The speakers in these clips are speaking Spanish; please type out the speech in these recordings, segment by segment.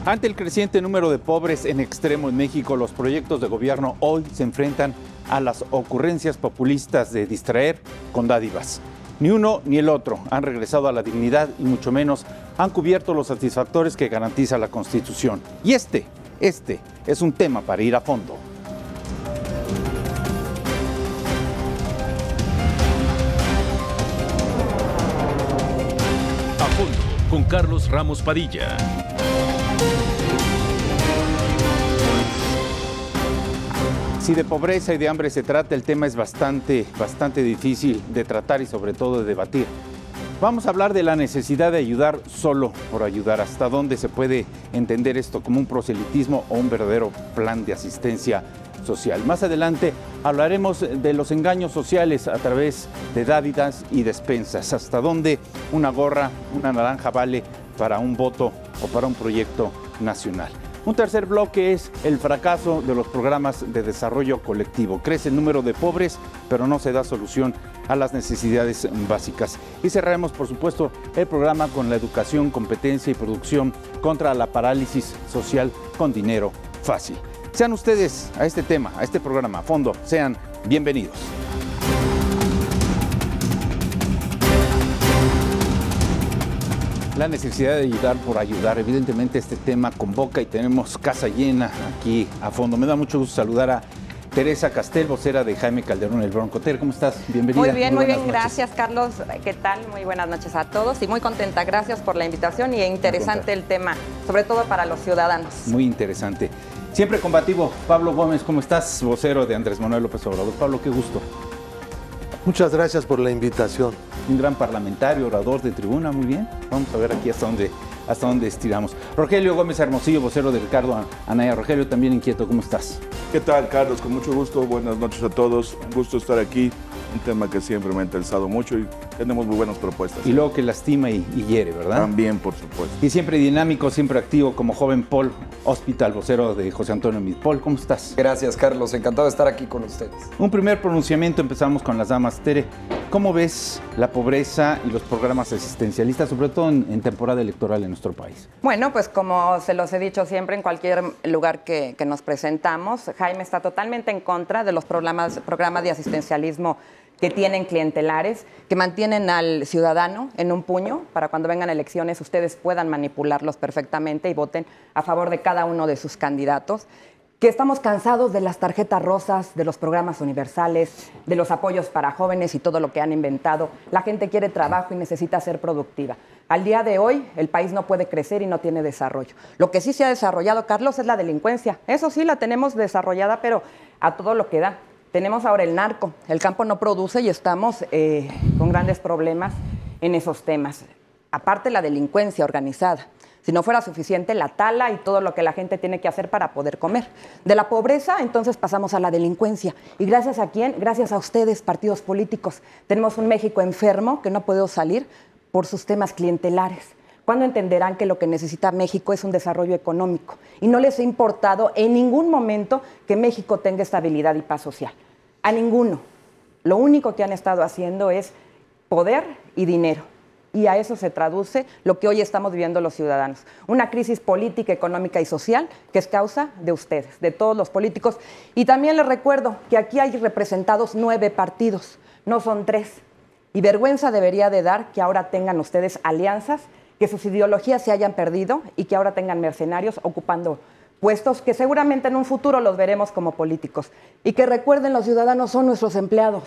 Ante el creciente número de pobres en extremo en México, los proyectos de gobierno hoy se enfrentan a las ocurrencias populistas de distraer con dádivas. Ni uno ni el otro han regresado a la dignidad y mucho menos han cubierto los satisfactores que garantiza la Constitución. Y este es un tema para ir a fondo. A fondo con Carlos Ramos Padilla. Si de pobreza y de hambre se trata, el tema es bastante difícil de tratar y sobre todo de debatir. Vamos a hablar de la necesidad de ayudar solo por ayudar. ¿Hasta dónde se puede entender esto como un proselitismo o un verdadero plan de asistencia social? Más adelante hablaremos de los engaños sociales a través de dádivas y despensas. ¿Hasta dónde una gorra, una naranja vale para un voto o para un proyecto nacional? Un tercer bloque es el fracaso de los programas de desarrollo colectivo. Crece el número de pobres, pero no se da solución a las necesidades básicas. Y cerraremos, por supuesto, el programa con la educación, competencia y producción contra la parálisis social con dinero fácil. Sean ustedes a este tema, a este programa a fondo, sean bienvenidos. La necesidad de ayudar por ayudar. Evidentemente este tema convoca y tenemos casa llena aquí a fondo. Me da mucho gusto saludar a Teresa Castel, vocera de Jaime Calderón El Bronco. Ter, ¿cómo estás? Bienvenida. Muy bien, gracias Carlos. ¿Qué tal? Muy buenas noches a todos y muy contenta. Gracias por la invitación y interesante el tema, sobre todo para los ciudadanos. Muy interesante. Siempre combativo, Pablo Gómez, ¿cómo estás? Vocero de Andrés Manuel López Obrador. Pablo, qué gusto. Muchas gracias por la invitación. Un gran parlamentario, orador de tribuna, muy bien. Vamos a ver aquí hasta dónde estiramos. Rogelio Gómez Hermosillo, vocero de Ricardo Anaya. Rogelio, también inquieto, ¿cómo estás? ¿Qué tal, Carlos? Con mucho gusto. Buenas noches a todos. Un gusto estar aquí. Un tema que siempre me ha interesado mucho y tenemos muy buenas propuestas. Y luego que lastima y hiere, ¿verdad? También, por supuesto. Y siempre dinámico, siempre activo, como joven Paul Hospital, vocero de José Antonio Meade. Paul, ¿cómo estás? Gracias, Carlos. Encantado de estar aquí con ustedes. Un primer pronunciamiento, empezamos con las damas. Tere, ¿cómo ves la pobreza y los programas asistencialistas, sobre todo en temporada electoral en nuestro país? Bueno, pues como se los he dicho siempre en cualquier lugar que nos presentamos, Jaime está totalmente en contra de los programas de asistencialismo que tienen clientelares, que mantienen al ciudadano en un puño para cuando vengan elecciones ustedes puedan manipularlos perfectamente y voten a favor de cada uno de sus candidatos. Que estamos cansados de las tarjetas rosas, de los programas universales, de los apoyos para jóvenes y todo lo que han inventado. La gente quiere trabajo y necesita ser productiva. Al día de hoy, el país no puede crecer y no tiene desarrollo. Lo que sí se ha desarrollado, Carlos, es la delincuencia. Eso sí, la tenemos desarrollada, pero a todo lo que da. Tenemos ahora el narco. El campo no produce y estamos con grandes problemas en esos temas. Aparte, la delincuencia organizada. Si no fuera suficiente, la tala y todo lo que la gente tiene que hacer para poder comer. De la pobreza, entonces pasamos a la delincuencia. ¿Y gracias a quién? Gracias a ustedes, partidos políticos. Tenemos un México enfermo que no ha podido salir por sus temas clientelares. ¿Cuándo entenderán que lo que necesita México es un desarrollo económico? Y no les ha importado en ningún momento que México tenga estabilidad y paz social. A ninguno. Lo único que han estado haciendo es poder y dinero. Y a eso se traduce lo que hoy estamos viviendo los ciudadanos. Una crisis política, económica y social que es causa de ustedes, de todos los políticos. Y también les recuerdo que aquí hay representados 9 partidos, no son 3. Y vergüenza debería de dar que ahora tengan ustedes alianzas, que sus ideologías se hayan perdido y que ahora tengan mercenarios ocupando puestos que seguramente en un futuro los veremos como políticos. Y que recuerden, los ciudadanos son nuestros empleados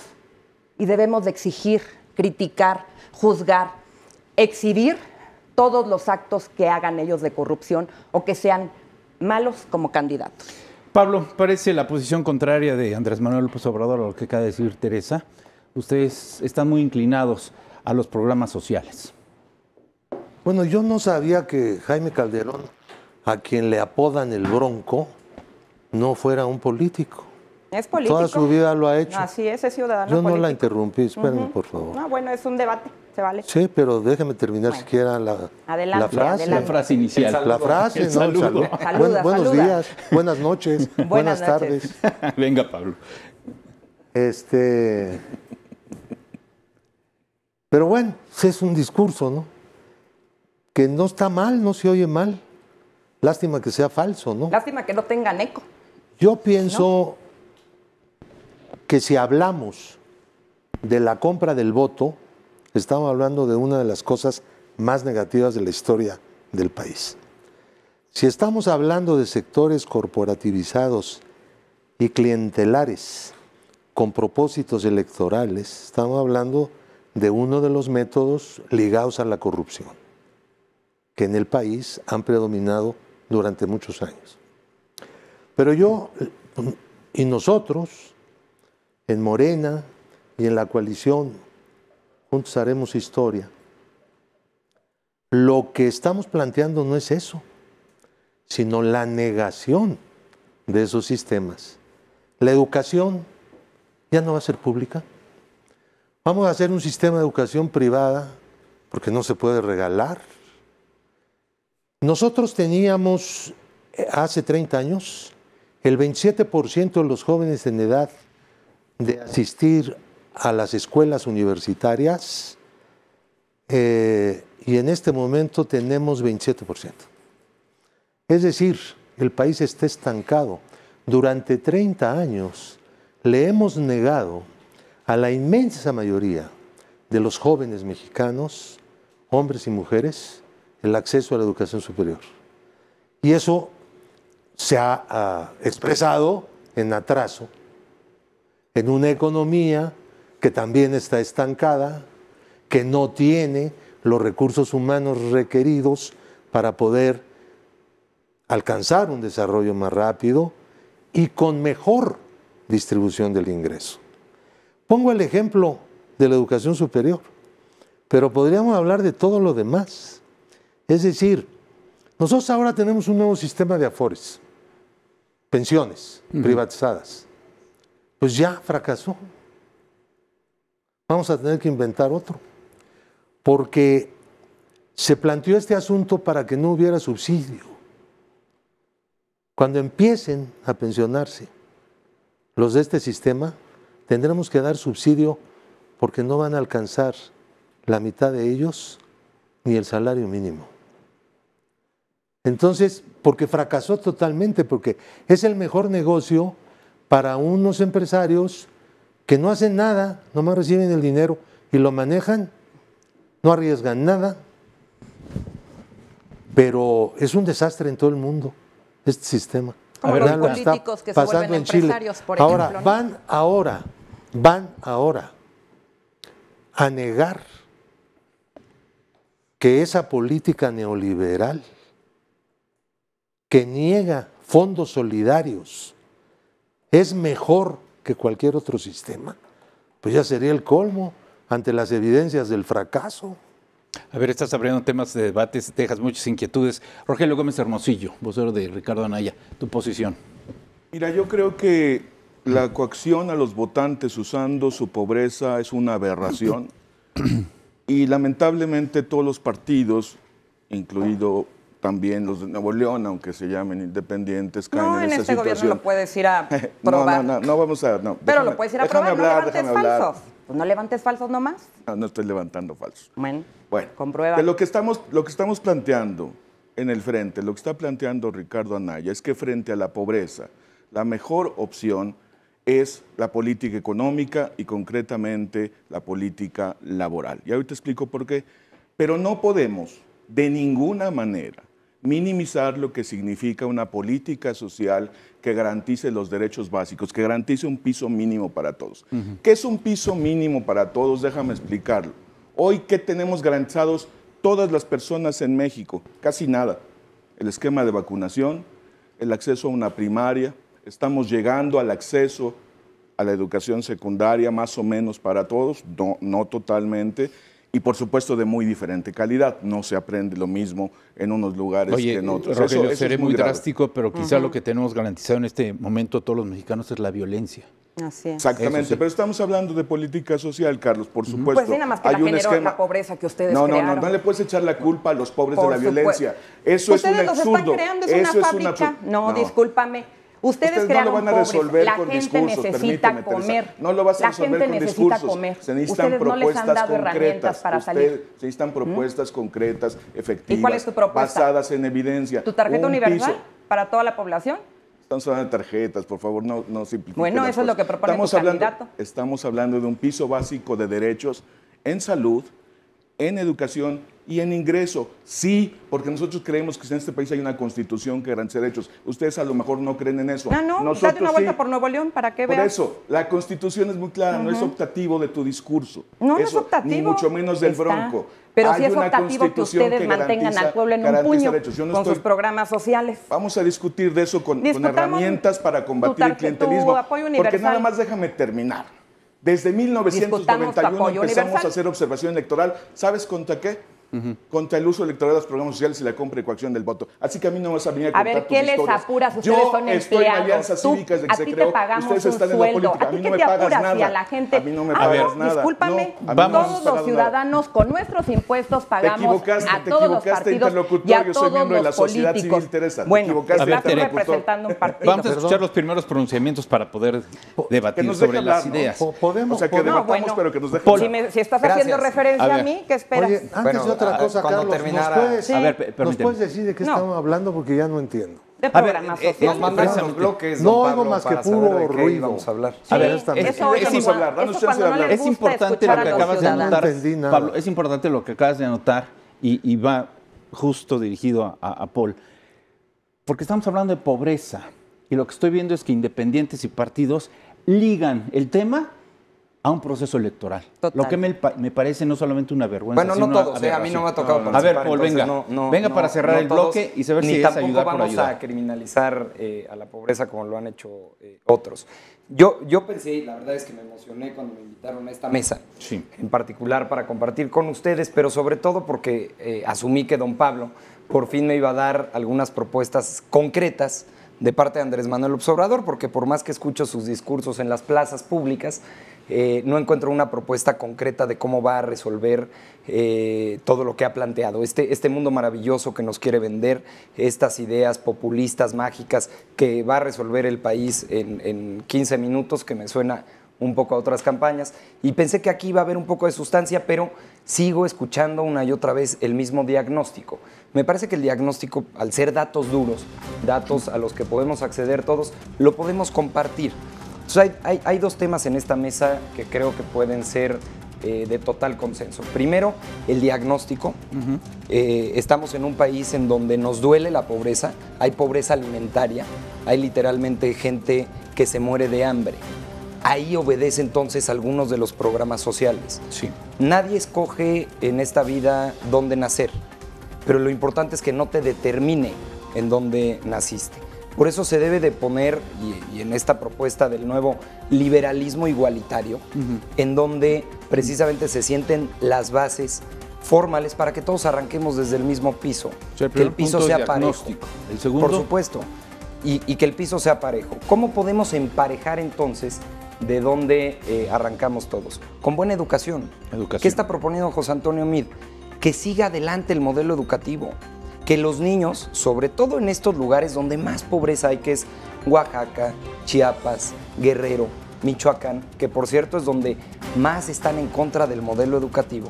y debemos de exigir, criticar, juzgar, exhibir todos los actos que hagan ellos de corrupción o que sean malos como candidatos. Pablo, parece la posición contraria de Andrés Manuel López Obrador a lo que acaba de decir Teresa. Ustedes están muy inclinados a los programas sociales. Bueno, yo no sabía que Jaime Calderón, a quien le apodan el Bronco, no fuera un político. Es político. Toda su vida lo ha hecho. Así es ciudadano Yo político. no la interrumpí, espérenme, por favor. No, bueno, es un debate, se vale. Sí, pero déjeme terminar siquiera la frase. La frase inicial. La frase, el saludo. Buenos días, buenas noches, buenas tardes. Venga, Pablo. Pero bueno, es un discurso, ¿no? Que no está mal, no se oye mal. Lástima que sea falso, ¿no? Lástima que no tengan eco. Yo pienso que si hablamos de la compra del voto, estamos hablando de una de las cosas más negativas de la historia del país. Si estamos hablando de sectores corporativizados y clientelares con propósitos electorales, estamos hablando de uno de los métodos ligados a la corrupción, que en el país han predominado durante muchos años. Pero yo y nosotros, en Morena y en la coalición, juntos haremos historia. Lo que estamos planteando no es eso, sino la negación de esos sistemas. La educación ya no va a ser pública. Vamos a hacer un sistema de educación privada porque no se puede regalar. Nosotros teníamos hace 30 años el 27% de los jóvenes en edad de asistir a las escuelas universitarias y en este momento tenemos 27%. Es decir, el país está estancado. Durante 30 años le hemos negado a la inmensa mayoría de los jóvenes mexicanos, hombres y mujeres, el acceso a la educación superior. Y eso se ha expresado en atraso, en una economía que también está estancada, que no tiene los recursos humanos requeridos para poder alcanzar un desarrollo más rápido y con mejor distribución del ingreso. Pongo el ejemplo de la educación superior, pero podríamos hablar de todo lo demás. Es decir, nosotros ahora tenemos un nuevo sistema de afores, pensiones privatizadas. Pues ya fracasó. Vamos a tener que inventar otro, porque se planteó este asunto para que no hubiera subsidio. Cuando empiecen a pensionarse los de este sistema, tendremos que dar subsidio porque no van a alcanzar la mitad de ellos ni el salario mínimo. Entonces, porque fracasó totalmente, porque es el mejor negocio para unos empresarios que no hacen nada, nomás reciben el dinero y lo manejan, no arriesgan nada, pero es un desastre en todo el mundo este sistema. Como los políticos que se vuelven empresarios, por ejemplo. Ahora, van ahora a negar que esa política neoliberal que niega fondos solidarios es mejor que cualquier otro sistema, pues ya sería el colmo ante las evidencias del fracaso. A ver, estás abriendo temas de debates, dejas muchas inquietudes. Rogelio Gómez Hermosillo, vocero de Ricardo Anaya, tu posición. Mira, yo creo que la coacción a los votantes usando su pobreza es una aberración y lamentablemente todos los partidos, incluido también los de Nuevo León, aunque se llamen independientes, caen en esa situación. No, en este gobierno lo puedes ir a probar. No vamos a... No, pero lo puedes ir a probar, no levantes falsos. Pues no levantes falsos nomás. No estoy levantando falsos. Bueno, comprueba. De lo que estamos planteando en el frente, lo que está planteando Ricardo Anaya es que frente a la pobreza, la mejor opción es la política económica y concretamente la política laboral. Y ahorita te explico por qué. Pero no podemos de ninguna manera minimizar lo que significa una política social que garantice los derechos básicos, que garantice un piso mínimo para todos. ¿Qué es un piso mínimo para todos? Déjame explicarlo. Hoy, ¿qué tenemos garantizados todas las personas en México? Casi nada. El esquema de vacunación, el acceso a una primaria, estamos llegando al acceso a la educación secundaria más o menos para todos, no totalmente, y por supuesto de muy diferente calidad. No se aprende lo mismo en unos lugares que en otros. Rogelio, eso seré muy drástico, pero quizá lo que tenemos garantizado en este momento todos los mexicanos es la violencia. Así es. Exactamente, sí. Pero estamos hablando de política social, Carlos, por supuesto. Pues sí, nada más que hay la generó la pobreza que ustedes crearon. No le puedes echar la culpa a los pobres de la violencia. Eso es un absurdo. Ustedes los están creando, es una fábrica. No, discúlpame. Ustedes no lo crearon van a pobres. resolver La con gente discursos, necesita permíteme, Teresa. comer. No lo vas a La resolver gente con necesita discursos. comer. Se necesitan Ustedes no les han propuestas dado herramientas concretas. para salir. Se necesitan propuestas concretas, efectivas, ¿Y cuál es tu propuesta? basadas en evidencia. ¿Tu tarjeta Un universal piso. para toda la población? Estamos hablando de tarjetas, por favor, no simplifiquen. Bueno, las eso es lo cosas. que propone tu candidato. Estamos hablando de un piso básico de derechos en salud, en educación y en ingreso. Sí, porque nosotros creemos que en este país hay una constitución que garantiza derechos. Ustedes a lo mejor no creen en eso. No, Nosotros date una vuelta sí. por Nuevo León para que Por veas. eso, la constitución es muy clara, no es optativo de tu discurso. No, no es Eso, optativo. Ni mucho menos del Está. Bronco. Pero Hay sí es una optativo que constitución ustedes que mantengan al pueblo en un garantiza puño derechos. Yo no con estoy- sus programas sociales. Vamos a discutir de eso con Discutamos herramientas para combatir el tu clientelismo. apoyo Porque universal. nada más déjame terminar. Desde Discutamos tu 1991 apoyo empezamos universal. a hacer observación electoral. ¿Sabes contra qué? Contra el uso electoral de los programas sociales y la compra y coacción del voto. Así que a mí no me vas a venir a A contar ver, tus ¿qué les historias. apuras? Ustedes Yo son estoy en empleados. alianzas Tú, cívicas de que a se ti te creó. pagamos Ustedes un están en la sueldo. política. ¿A A mí ti no qué me te pagas apuras? nada. Y a la gente. A mí no me Ah, pagas no, nada. discúlpame. No, a mí no me has Todos pagado los ciudadanos con nuestros impuestos pagamos equivocaste, a te todos los equivocaste, partidos interlocutor. y a Yo soy todos miembro de la los sociedad políticos. civil, Teresa. Te Bueno, equivocaste, estás interlocutor. representando un partido. Vamos a escuchar los primeros pronunciamientos para poder Que debatir nos sobre deje las hablar, ¿no? ideas. Podemos. O sea, que podemos- debatamos, bueno. pero que nos dejen Paul, hablar. Si estás Gracias. haciendo referencia A a ver. mí, ¿qué esperas? Oye, antes Bueno, de otra cosa, cuando Carlos, terminara- ¿nos puedes, Sí. A ver, ¿nos permíteme. puedes decir de qué No. estamos hablando? Porque ya no entiendo. De A ver, programas Nos sociales. mandaron los Precisamente. bloques, No don oigo Pablo, más que para saber puro de qué ruido. íbamos a hablar. A ver, Sí, es- eso es cuando- hablar, danos eso chance de cuando no hablar. les Es gusta importante escuchar lo a que los acabas de ciudadanos. anotar, No entendí nada. Pablo, es importante lo que acabas de anotar y va justo dirigido a Paul, porque estamos hablando de pobreza y lo que estoy viendo es que independientes y partidos ligan el tema a un proceso electoral. Total. Lo que me parece no solamente una vergüenza, Bueno, sino no una todos, a mí no aberración. me ha tocado A participar. ver, Paul, entonces venga. Venga para cerrar el todos, bloque y saber ni si es tampoco ayudar por vamos ayudar. a criminalizar a la pobreza como lo han hecho otros. Yo pensé, y la verdad es que me emocioné cuando me invitaron a esta mesa, Sí. en particular para compartir con ustedes, pero sobre todo porque asumí que don Pablo por fin me iba a dar algunas propuestas concretas de parte de Andrés Manuel López Obrador, porque por más que escucho sus discursos en las plazas públicas, no encuentro una propuesta concreta de cómo va a resolver todo lo que ha planteado. Este mundo maravilloso que nos quiere vender, estas ideas populistas, mágicas, que va a resolver el país en 15 minutos, que me suena un poco a otras campañas. Y pensé que aquí iba a haber un poco de sustancia, pero sigo escuchando una y otra vez el mismo diagnóstico. Me parece que el diagnóstico, al ser datos duros, datos a los que podemos acceder todos, lo podemos compartir. Entonces hay dos temas en esta mesa que creo que pueden ser de total consenso. Primero, el diagnóstico. Estamos en un país en donde nos duele la pobreza, hay pobreza alimentaria, hay literalmente gente que se muere de hambre. Ahí obedece entonces algunos de los programas sociales. Sí. Nadie escoge en esta vida dónde nacer, pero lo importante es que no te determine en dónde naciste. Por eso se debe de poner, y en esta propuesta del nuevo liberalismo igualitario, en donde precisamente se sienten las bases formales para que todos arranquemos desde el mismo piso, O sea, el que el primer piso punto es sea parejo. diagnóstico. El segundo, Por supuesto, y que el piso sea parejo. ¿Cómo podemos emparejar entonces de dónde arrancamos todos? Con buena educación. Educación. ¿Qué está proponiendo José Antonio Meade? Que siga adelante el modelo educativo. Que los niños, sobre todo en estos lugares donde más pobreza hay, que es Oaxaca, Chiapas, Guerrero, Michoacán, que por cierto es donde más están en contra del modelo educativo,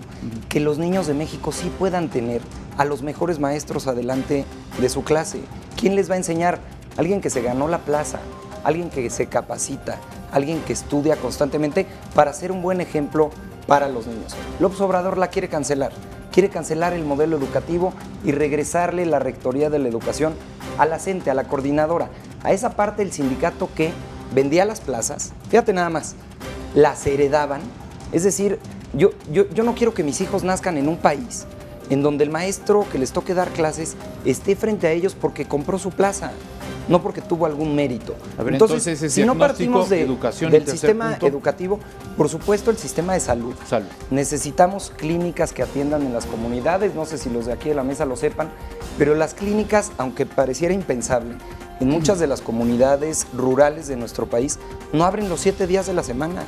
que los niños de México sí puedan tener a los mejores maestros adelante de su clase. ¿Quién les va a enseñar? Alguien que se ganó la plaza, alguien que se capacita, alguien que estudia constantemente para ser un buen ejemplo para los niños. López Obrador la quiere cancelar el modelo educativo y regresarle la rectoría de la educación a la CENTE, a la coordinadora, a esa parte del sindicato que vendía las plazas, fíjate nada más, las heredaban. Es decir, yo no quiero que mis hijos nazcan en un país en donde el maestro que les toque dar clases esté frente a ellos porque compró su plaza, no porque tuvo algún mérito. A ver, entonces, ese si no diagnóstico, partimos educación y del tercer sistema punto. educativo, por supuesto el sistema de salud. Salud. Necesitamos clínicas que atiendan en las comunidades, no sé si los de aquí de la mesa lo sepan, pero las clínicas, aunque pareciera impensable, en muchas de las comunidades rurales de nuestro país no abren los 7 días de la semana.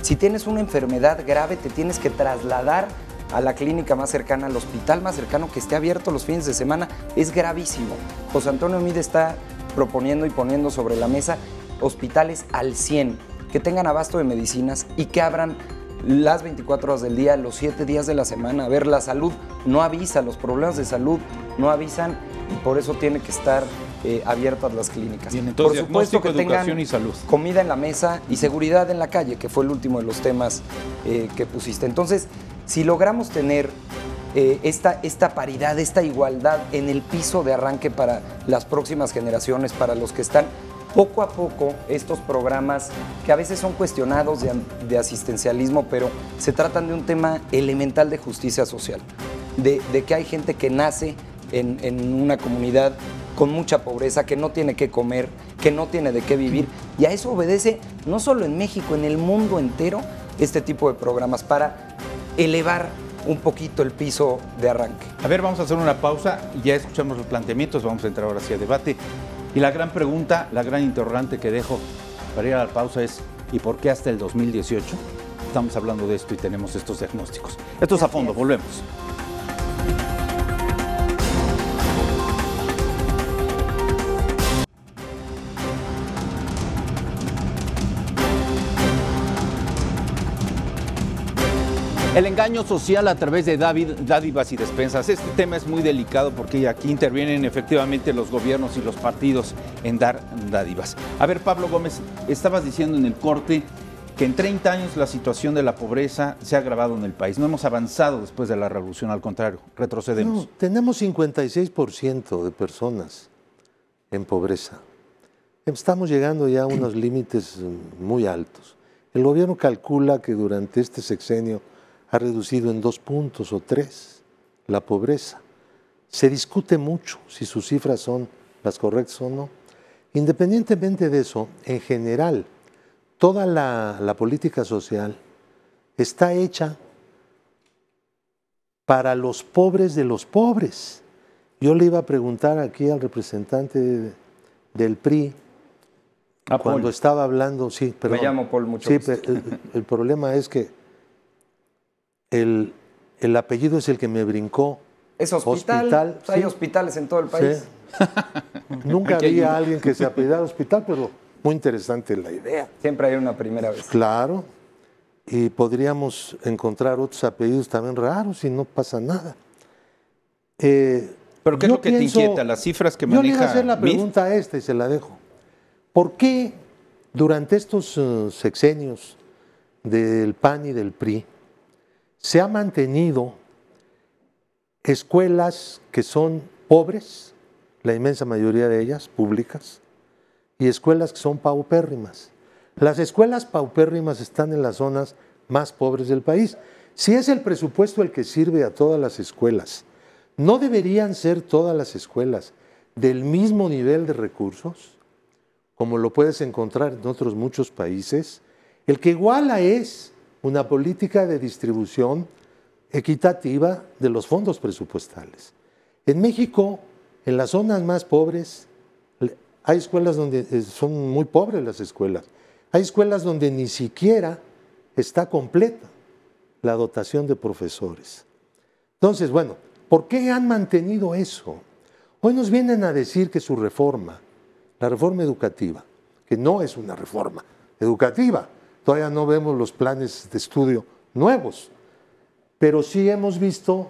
Si tienes una enfermedad grave, te tienes que trasladar a la clínica más cercana, al hospital más cercano que esté abierto los fines de semana. Es gravísimo. José Antonio Meade está proponiendo y poniendo sobre la mesa hospitales al 100, que tengan abasto de medicinas y que abran las 24 horas del día, los 7 días de la semana. A ver, la salud no avisa, los problemas de salud no avisan y por eso tiene que estar abiertas las clínicas. Bien, entonces, por supuesto que educación tengan y salud. comida en la mesa y seguridad en la calle, que fue el último de los temas que pusiste. Entonces, si logramos tener esta paridad, esta igualdad en el piso de arranque para las próximas generaciones, para los que están poco a poco, estos programas que a veces son cuestionados de asistencialismo, pero se tratan de un tema elemental de justicia social, de que hay gente que nace en una comunidad con mucha pobreza, que no tiene qué comer, que no tiene de qué vivir, y a eso obedece no solo en México, en el mundo entero, este tipo de programas para elevar un poquito el piso de arranque. A ver, vamos a hacer una pausa, ya escuchamos los planteamientos, vamos a entrar ahora hacia debate. Y la gran pregunta, la gran interrogante que dejo para ir a la pausa es, ¿y por qué hasta el 2018 estamos hablando de esto y tenemos estos diagnósticos? Esto es A Fondo, volvemos. El engaño social a través de dádivas y despensas. Este tema es muy delicado porque aquí intervienen efectivamente los gobiernos y los partidos en dar dádivas. A ver, Pablo Gómez, estabas diciendo en el corte que en 30 años la situación de la pobreza se ha agravado en el país. No hemos avanzado después de la revolución, al contrario, retrocedemos. No, tenemos 56% de personas en pobreza. Estamos llegando ya a unos límites muy altos. El gobierno calcula que durante este sexenio ha reducido en 2 puntos o 3 la pobreza. Se discute mucho si sus cifras son las correctas o no. Independientemente de eso, en general, toda la política social está hecha para los pobres de los pobres. Yo le iba a preguntar aquí al representante del PRI, cuando estaba hablando, sí, perdón. Me llamo Paul, mucho sí, gusto. El problema es que el apellido es el que me brincó. Es hospital. Sí. Hay hospitales en todo el país. Sí. Nunca vi a alguien que se apellidara hospital, pero muy interesante la idea. Siempre hay una primera vez. Claro. Y podríamos encontrar otros apellidos también raros y no pasa nada. ¿Pero qué es lo que te inquieta? ¿Las cifras que maneja? Yo le iba a hacer la pregunta esta y se la dejo. ¿Por qué durante estos sexenios del PAN y del PRI se ha mantenido escuelas que son pobres, la inmensa mayoría de ellas públicas, y escuelas que son paupérrimas? Las escuelas paupérrimas están en las zonas más pobres del país. Si es el presupuesto el que sirve a todas las escuelas, ¿no deberían ser todas las escuelas del mismo nivel de recursos, como lo puedes encontrar en otros muchos países? El que iguala es una política de distribución equitativa de los fondos presupuestales. En México, en las zonas más pobres, hay escuelas donde son muy pobres las escuelas. Hay escuelas donde ni siquiera está completa la dotación de profesores. Entonces, bueno, ¿por qué han mantenido eso? Hoy nos vienen a decir que su reforma, la reforma educativa, que no es una reforma educativa, todavía no vemos los planes de estudio nuevos, pero sí hemos visto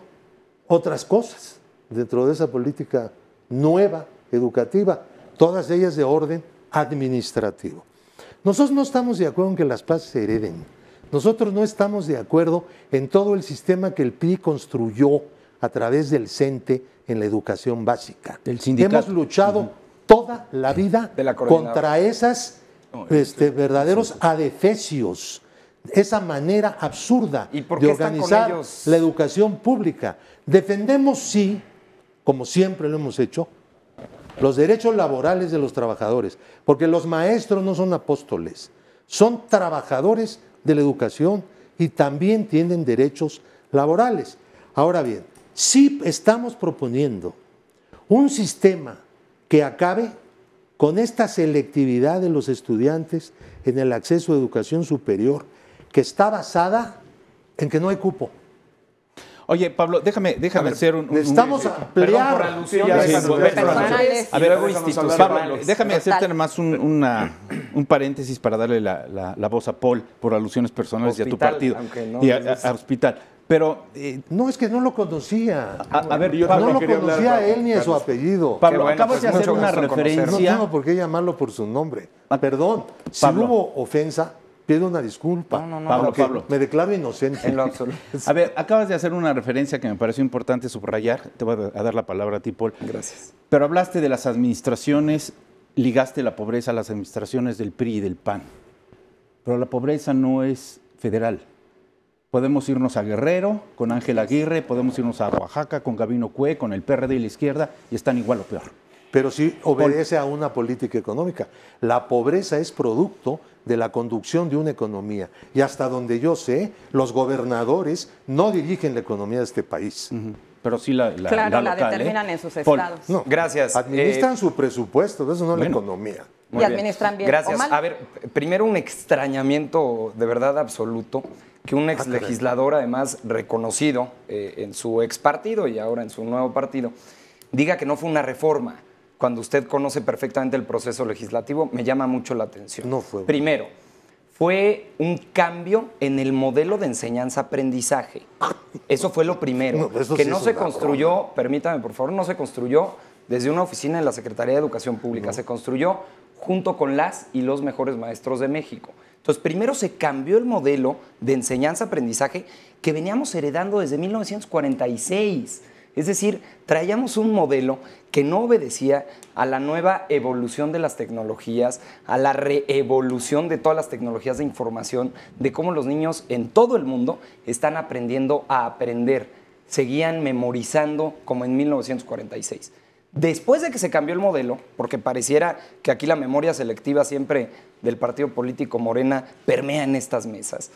otras cosas dentro de esa política nueva educativa, todas ellas de orden administrativo. Nosotros no estamos de acuerdo en que las plazas se hereden. Nosotros no estamos de acuerdo en todo el sistema que el PRI construyó a través del CENTE en la educación básica. Hemos luchado toda la vida contra esas verdaderos adefesios, esa manera absurda de organizar la educación pública. Defendemos, sí, como siempre lo hemos hecho, los derechos laborales de los trabajadores, porque los maestros no son apóstoles, son trabajadores de la educación y también tienen derechos laborales. Ahora bien, sí estamos proponiendo un sistema que acabe con esta selectividad de los estudiantes en el acceso a educación superior, que está basada en que no hay cupo. Oye, Pablo, déjame hacer un... Necesitamos Perdón por ampliar. alusión. Sí, ya, déjanos sí, ver personales. y A ver, luego déjanos institucionales. Pablo, déjame hacerte nada más un paréntesis para darle la voz a Paul por alusiones personales y a tu Hospital, partido. aunque no Y les- a Hospital. Pero, No, es que no lo conocía. a ver, Yo Pablo, No lo quería hablar, conocía a Pablo, él ni a su Carlos. apellido. Pablo, Qué bueno, acabas pues de hacer mucho una gusto en conocerlo. No referencia... tengo por qué llamarlo por su nombre. Ah, Perdón, si Pablo. hubo ofensa, pido una disculpa. No, Pablo, porque Pablo. me declaro inocente. En lo absoluto. A ver, acabas de hacer una referencia que me pareció importante subrayar. Te voy a dar la palabra a ti, Paul. Gracias. Pero hablaste de las administraciones, ligaste la pobreza a las administraciones del PRI y del PAN. Pero la pobreza no es federal. Podemos irnos a Guerrero con Ángel Aguirre, podemos irnos a Oaxaca con Gabino Cue, con el PRD y la izquierda, y están igual o peor. Pero sí obedece a una política económica. La pobreza es producto de la conducción de una economía. Y hasta donde yo sé, los gobernadores no dirigen la economía de este país. Pero sí la Claro, la local, determinan en sus Paul, estados. No, Gracias. Administran su presupuesto, eso no es la economía. Muy Y bien. administran bien Gracias. o mal. A ver, primero un extrañamiento de verdad absoluto que un ex legislador, además reconocido en su ex partido y ahora en su nuevo partido, diga que no fue una reforma. Cuando usted conoce perfectamente el proceso legislativo, me llama mucho la atención. No fue. Primero, fue un cambio en el modelo de enseñanza-aprendizaje. Eso fue lo primero. No, eso que sí no es se una construyó, permítame por favor, no se construyó desde una oficina de la Secretaría de Educación Pública, se construyó junto con las y los mejores maestros de México. Entonces, primero se cambió el modelo de enseñanza-aprendizaje que veníamos heredando desde 1946. Es decir, traíamos un modelo que no obedecía a la nueva evolución de las tecnologías, a la reevolución de todas las tecnologías de información, de cómo los niños en todo el mundo están aprendiendo a aprender. Seguían memorizando como en 1946. Después de que se cambió el modelo, porque pareciera que aquí la memoria selectiva siempre del partido político Morena permea en estas mesas,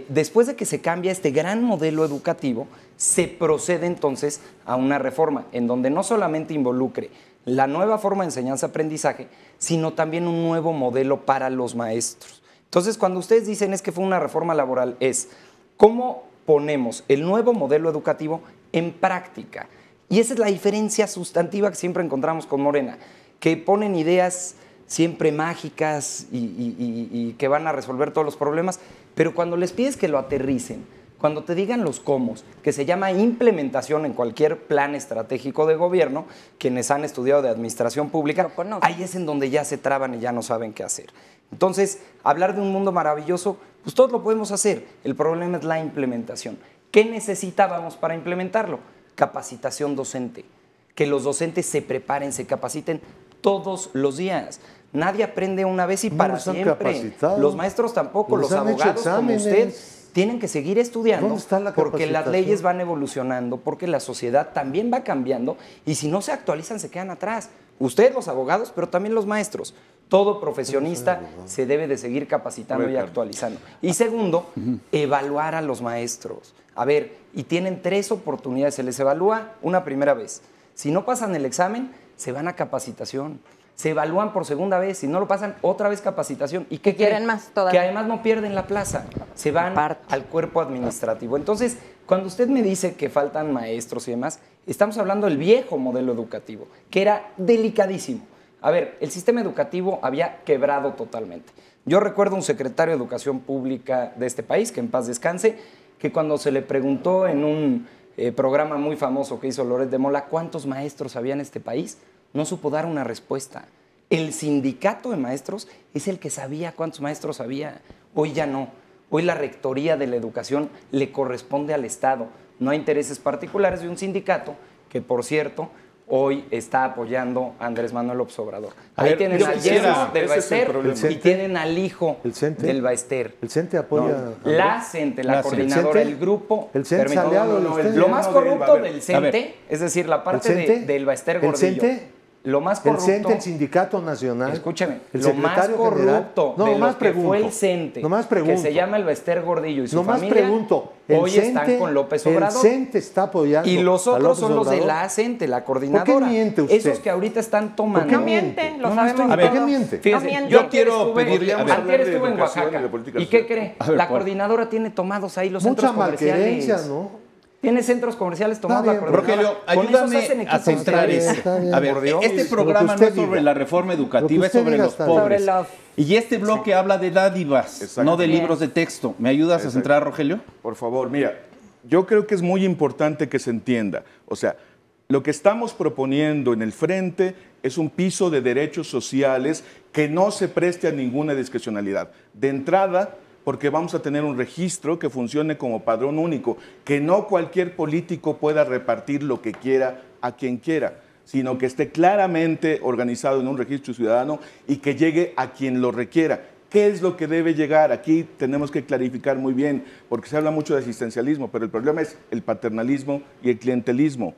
después de que se cambia este gran modelo educativo, se procede entonces a una reforma en donde no solamente involucre la nueva forma de enseñanza-aprendizaje, sino también un nuevo modelo para los maestros. Entonces, cuando ustedes dicen es que fue una reforma laboral, es cómo ponemos el nuevo modelo educativo en práctica. Y esa es la diferencia sustantiva que siempre encontramos con Morena, que ponen ideas siempre mágicas y que van a resolver todos los problemas, pero cuando les pides que lo aterricen, cuando te digan los cómo, que se llama implementación en cualquier plan estratégico de gobierno, quienes han estudiado de administración pública, ahí es en donde ya se traban y ya no saben qué hacer. Entonces, hablar de un mundo maravilloso, pues todos lo podemos hacer. El problema es la implementación. ¿Qué necesitábamos para implementarlo? Capacitación docente. Que los docentes se preparen, se capaciten todos los días. Nadie aprende una vez y No para los han siempre. capacitado. Los maestros tampoco, Les los han hecho abogados como usted exámenes. tienen que seguir estudiando ¿Dónde está la porque las capacitación? leyes van evolucionando, porque la sociedad también va cambiando y si no se actualizan se quedan atrás. Ustedes los abogados, pero también los maestros. Todo profesionista se debe de seguir capacitando y actualizando. Y segundo, evaluar a los maestros. A ver, y tienen 3 oportunidades, se les evalúa una primera vez. Si no pasan el examen, se van a capacitación. Se evalúan por segunda vez, si no lo pasan, otra vez capacitación. ¿Y qué quieren creen? más todavía. Que además no pierden la plaza, se van al cuerpo administrativo. Entonces, cuando usted me dice que faltan maestros y demás, estamos hablando del viejo modelo educativo, que era delicadísimo. A ver, el sistema educativo había quebrado totalmente. Yo recuerdo un secretario de Educación Pública de este país, que en paz descanse, que cuando se le preguntó en un programa muy famoso que hizo Loret de Mola, ¿cuántos maestros había en este país? No supo dar una respuesta. El sindicato de maestros es el que sabía cuántos maestros había. Hoy ya no. Hoy la rectoría de la educación le corresponde al Estado. No hay intereses particulares de un sindicato que, por cierto, hoy está apoyando a Andrés Manuel López Obrador. Ahí tienen yo al quisiera- yerno del ese es el Baester problema. y tienen al hijo ¿El CENTE? del Baester. ¿El CENTE apoya a La CENTE, la La CENTE. coordinadora, ¿El CENTE? el grupo. ¿El CENTE es permítame, aliado de ustedes? Lo más No, del corrupto Baester. del A CENTE, ver. es decir, la parte ¿El CENTE? del Baester ¿El Gordillo. CENTE? Lo más El corrupto. CENTE, el Sindicato Nacional. Escúcheme, el lo más secretario general. corrupto No, de nomás lo que fue pregunto. el CENTE, Nomás que pregunto. se llama el Baester Gordillo y su Nomás familia, pregunto. hoy están con López Obrador. El CENTE está apoyando Y los a otros López son los de Obrador. la CENTE, la coordinadora. ¿Por qué miente usted? Esos que ahorita están tomando. qué No miente, lo No, no sabemos estoy- A ver, todos. ¿por qué miente? Fíjese, No miente. yo antier quiero estuve- pedirle- a ver. antier estuve en Educación y Oaxaca. de política ¿Y qué social. cree? A ver, La Paul. coordinadora tiene tomados ahí los Mucha centros comerciales. malquerencia, ¿no? Tiene centros comerciales tomados la coordinadora. Rogelio, Con esos hacen ayúdame a equipos. centrar Está eso. bien. A ver, Por Dios. este programa no es sobre la reforma educativa, es sobre los pobres. Y este bloque habla de dádivas, no de libros de texto. ¿Me ayudas a centrar, Rogelio? Por favor, mira, yo creo que es muy importante que se entienda. O sea, lo que estamos proponiendo en el frente es un piso de derechos sociales que no se preste a ninguna discrecionalidad. De entrada, porque vamos a tener un registro que funcione como padrón único, que no cualquier político pueda repartir lo que quiera a quien quiera, sino que esté claramente organizado en un registro ciudadano y que llegue a quien lo requiera. ¿Qué es lo que debe llegar? Aquí tenemos que clarificar muy bien, porque se habla mucho de asistencialismo, pero el problema es el paternalismo y el clientelismo.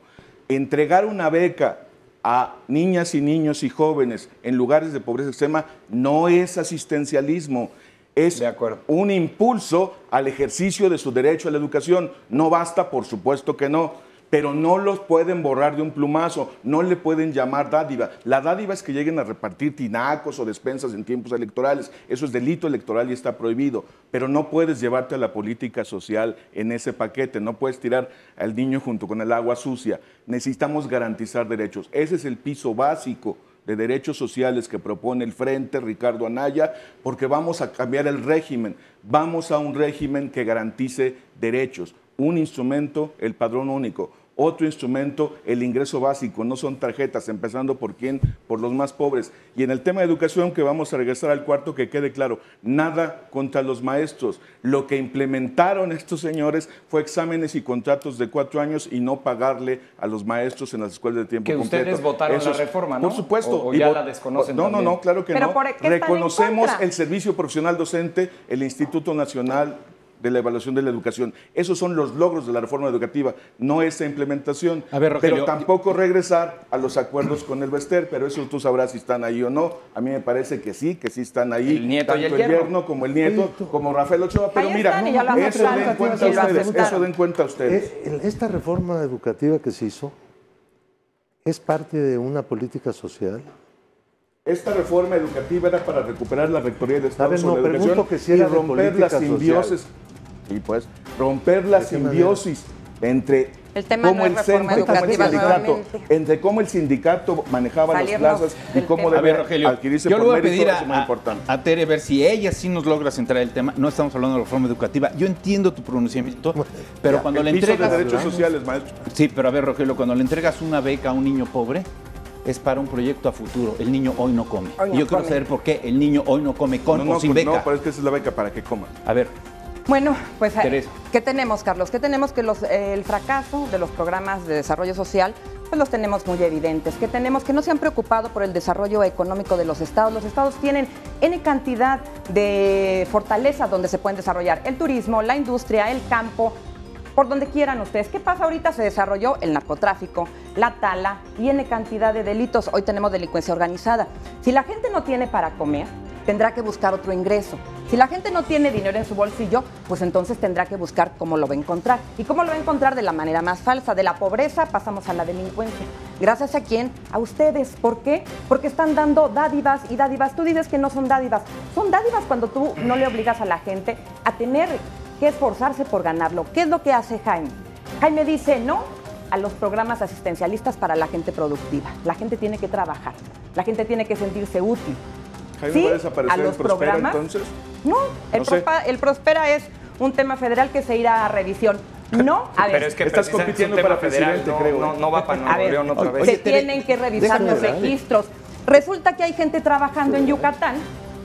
Entregar una beca a niñas y niños y jóvenes en lugares de pobreza extrema no es asistencialismo. Es un impulso al ejercicio de su derecho a la educación. No basta, por supuesto que no, pero no los pueden borrar de un plumazo, no le pueden llamar dádiva. La dádiva es que lleguen a repartir tinacos o despensas en tiempos electorales. Eso es delito electoral y está prohibido, pero no puedes llevarte a la política social en ese paquete, no puedes tirar al niño junto con el agua sucia. Necesitamos garantizar derechos. Ese es el piso básico de derechos sociales que propone el Frente Ricardo Anaya, porque vamos a cambiar el régimen, vamos a un régimen que garantice derechos. Un instrumento, el padrón único. Otro instrumento, el ingreso básico. No son tarjetas, empezando por quién, por los más pobres. Y en el tema de educación, que vamos a regresar al cuarto, que quede claro, nada contra los maestros. Lo que implementaron estos señores fue exámenes y contratos de 4 años y no pagarle a los maestros en las escuelas de tiempo completo. Que ustedes votaron la reforma, ¿no? Por supuesto. O ya la desconocen No, también. no, claro que ¿Pero no. por qué están en Reconocemos contra? el servicio profesional docente, el Instituto Nacional de la Evaluación de la Educación. Esos son los logros de la reforma educativa, no esa implementación. A ver, Rogelio, pero tampoco regresar a los acuerdos con el Bester, pero eso tú sabrás si están ahí o no. A mí me parece que sí están ahí. El nieto tanto y el yerno. yerno como el nieto, como Rafael Ochoa. Pero Ahí mira, están y ya lo han eso mostrado, den cuenta y lo ustedes, aceptaron. eso den cuenta ustedes. Esta reforma educativa que se hizo es parte de una política social. Esta reforma educativa era para recuperar la rectoría del Estado A ver, sobre no, la educación pregunto que si y era de romper la política simbiosis. Y pues, romper la ¿De qué manera? simbiosis entre El tema no es reforma educativa nuevamente. entre cómo el sindicato manejaba Salirnos las plazas y del cómo tema. A ver, debe Rogelio, adquirirse yo por le voy a mérito, pedir eso es muy importante. a Tere ver si ella sí nos logra centrar el tema. No estamos hablando de reforma educativa. Yo entiendo tu pronunciamiento, pero cuando el le piso entregas... de derechos sociales, maestro. Sí, pero a ver, Rogelio, cuando le entregas una beca a un niño pobre, es para un proyecto a futuro. El niño hoy no come. Hoy no y yo quiero come. saber por qué el niño hoy no come con o sin beca. No, pero es que esa es la beca para que coma. A ver, Bueno, pues, Teresa. ¿qué tenemos, Carlos? ¿Qué tenemos? Que el fracaso de los programas de desarrollo social, pues los tenemos muy evidentes. ¿Qué tenemos? Que no se han preocupado por el desarrollo económico de los estados. Los estados tienen N cantidad de fortalezas donde se pueden desarrollar el turismo, la industria, el campo, por donde quieran ustedes. ¿Qué pasa ahorita? Se desarrolló el narcotráfico, la tala y N cantidad de delitos. Hoy tenemos delincuencia organizada. Si la gente no tiene para comer, tendrá que buscar otro ingreso. Si la gente no tiene dinero en su bolsillo, pues entonces tendrá que buscar cómo lo va a encontrar. ¿Y cómo lo va a encontrar? De la manera más falsa. De la pobreza pasamos a la delincuencia. ¿Gracias a quién? A ustedes. ¿Por qué? Porque están dando dádivas y dádivas. Tú dices que no son dádivas. Son dádivas cuando tú no le obligas a la gente a tener que esforzarse por ganarlo. ¿Qué es lo que hace Jaime? Jaime dice no a los programas asistencialistas para la gente productiva. La gente tiene que trabajar. La gente tiene que sentirse útil. ¿Jaime va a desaparecer el Prospera entonces? No, No sé. el Prospera es un tema federal que se irá a revisión. No, a ver. Pero es que Estás precisamente compitiendo es un tema para federal, presidente, creo. No va para A Nuevo ver, León otra vez. se Tere, tienen que revisar déjame los ver. registros. Resulta que hay gente trabajando en Yucatán.